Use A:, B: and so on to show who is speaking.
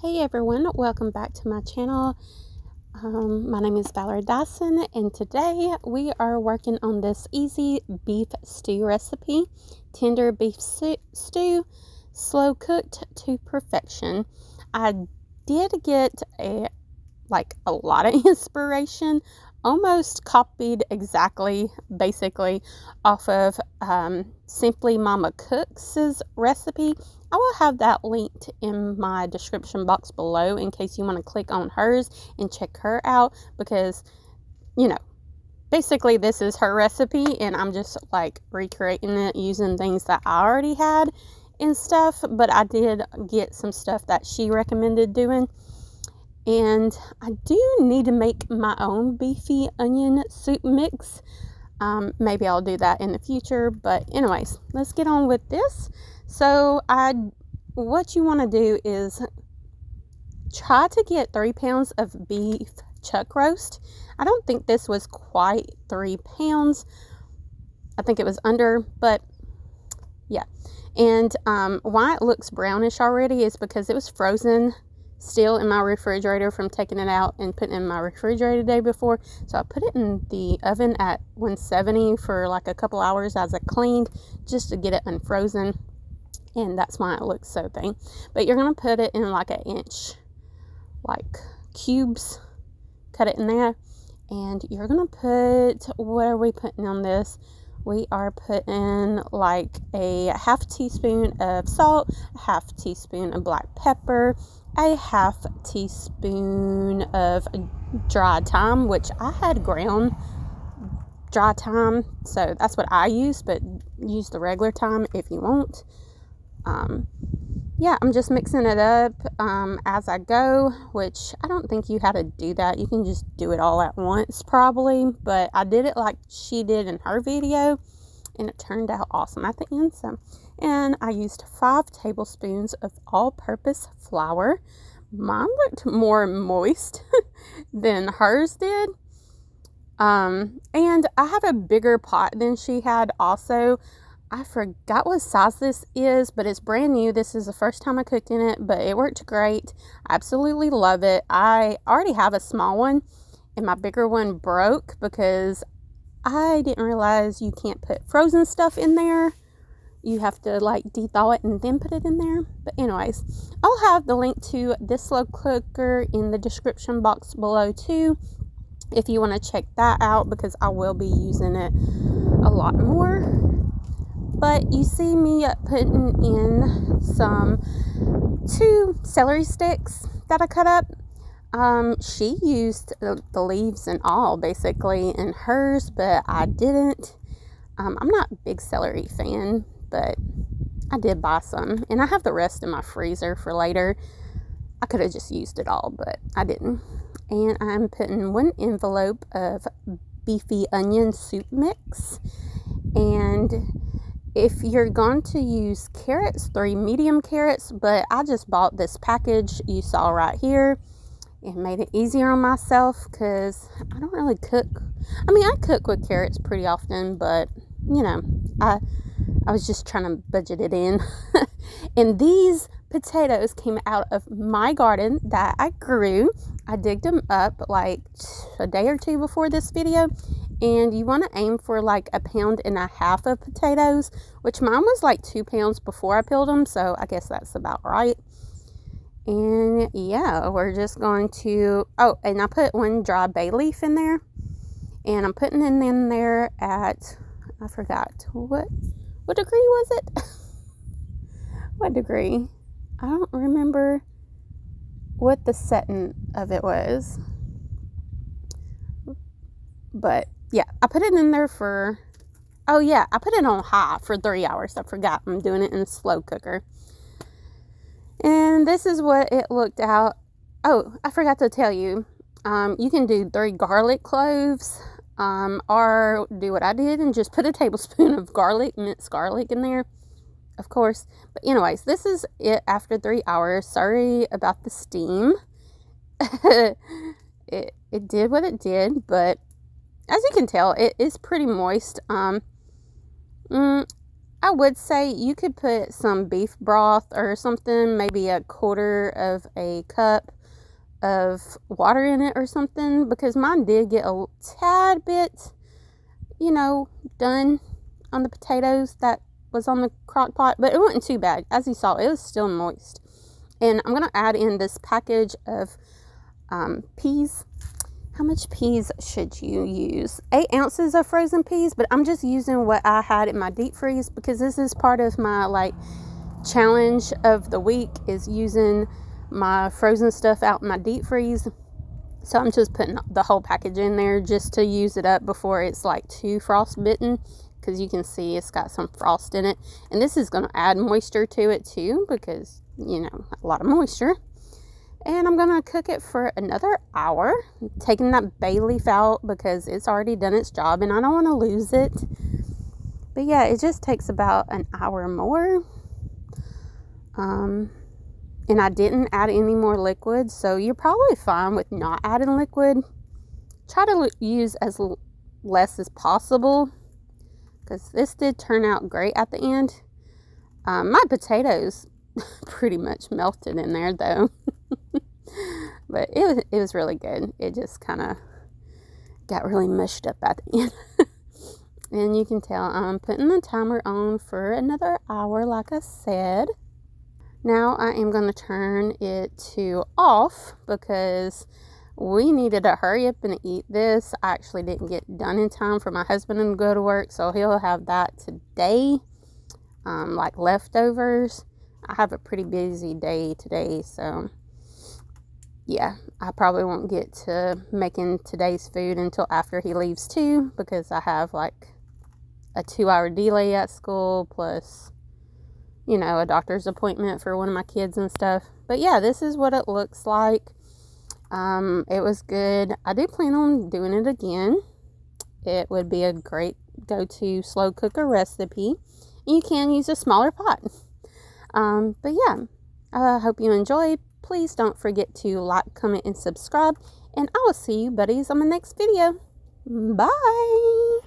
A: Hey everyone, welcome back to my channel. My name is Valerie Dison, and today we are working on this easy beef stew recipe. Tender beef stew, slow cooked to perfection. I did get a lot of inspiration, almost copied exactly, basically, off of Simply Mama Cooks' recipe. I will have that linked in my description box below in case you want to click on hers and check her out, because, basically this is her recipe and I'm just like recreating it using things that I already had and stuff, but I did get some stuff that she recommended doing. And I do need to make my own beefy onion soup mix. Maybe I'll do that in the future, but anyways, let's get on with this. So what you want to do is try to get 3 pounds of beef chuck roast. I don't think this was quite 3 pounds. I think it was under, but yeah. And why it looks brownish already is because it was frozen still in my refrigerator from taking it out and putting it in my refrigerator the day before. So I put it in the oven at 170 for like a couple hours as I cleaned, just to get it unfrozen. And that's why it looks so thin. But you're going to put it in like an inch, like cubes, cut it in there. And you're going to put, what are we putting on this? We are putting like a half teaspoon of salt, a half teaspoon of black pepper, a half teaspoon of dry thyme, which I had ground dry thyme, so that's what I use, but use the regular thyme if you want. Yeah, I'm just mixing it up as I go, which I don't think you had to do that. You can just do it all at once probably, but I did it like she did in her video and it turned out awesome at the end. So, and I used 5 tablespoons of all-purpose flour. Mine looked more moist than hers did. And I have a bigger pot than she had also. I forgot what size this is, but it's brand new. This is the first time I cooked in it, but it worked great. I absolutely love it. I already have a small one, and my bigger one broke because I didn't realize you can't put frozen stuff in there. You have to like de-thaw it and then put it in there. But anyways, I'll have the link to this slow cooker in the description box below too, if you want to check that out, because I will be using it a lot more. But you see me putting in some 2 celery sticks that I cut up. She used the leaves and all basically in hers, but I didn't. I'm not a big celery fan, but I did buy some, and I have the rest in my freezer for later. I could have just used it all, but I didn't. And I'm putting 1 envelope of beefy onion soup mix. And if you're going to use carrots, 3 medium carrots, but I just bought this package you saw right here. It made it easier on myself because I don't really cook. I mean, I cook with carrots pretty often, but I was just trying to budget it in. And these potatoes came out of my garden that I grew. I digged them up like a day or 2 before this video. And you want to aim for like 1.5 pounds of potatoes, which mine was like 2 pounds before I peeled them. So I guess that's about right. And yeah, we're just going to, oh, and I put 1 dry bay leaf in there. And I'm putting it in there at, I forgot, what degree was it? What degree? I don't remember what the setting of it was. But yeah, I put it in there for, oh yeah, I put it on high for 3 hours. I forgot I'm doing it in a slow cooker. And this is what it looked out. Oh, I forgot to tell you, you can do 3 garlic cloves, or do what I did and just put a tablespoon of garlic, minced garlic in there, of course. But anyways, this is it after 3 hours. Sorry about the steam. It did what it did, but as you can tell, it is pretty moist. I would say you could put some beef broth or something, maybe a quarter of a cup of water in it or something, because mine did get a tad bit, you know, done on the potatoes that was on the crock pot, but it wasn't too bad. As you saw, it was still moist. And I'm going to add in this package of peas. How much peas should you use? 8 ounces of frozen peas, but I'm just using what I had in my deep freeze because this is part of my like challenge of the week, is using my frozen stuff out in my deep freeze. So I'm just putting the whole package in there just to use it up before it's like too frostbitten, because you can see it's got some frost in it. And this is going to add moisture to it too, because, you know, a lot of moisture. And I'm going to cook it for another hour, taking that bay leaf out because it's already done its job and I don't want to lose it. But yeah, it just takes about an hour more. And I didn't add any more liquid, so you're probably fine with not adding liquid. Try to use as less as possible, because this did turn out great at the end. My potatoes pretty much melted in there though. But it was really good. It just kind of got really mushed up at the end. And you can tell I'm putting the timer on for another hour, like I said. Now I am going to turn it to off because we needed to hurry up and eat this. I actually didn't get done in time for my husband to go to work, so he'll have that today, like leftovers. I have a pretty busy day today, so yeah, I probably won't get to making today's food until after he leaves too, because I have like a 2-hour delay at school, plus, you know, a doctor's appointment for one of my kids and stuff. But yeah, this is what it looks like. It was good. I do plan on doing it again. It would be a great go-to slow cooker recipe. You can use a smaller pot. But yeah, I hope you enjoyed. Please don't forget to like, comment, and subscribe. And I will see you buddies on the next video. Bye!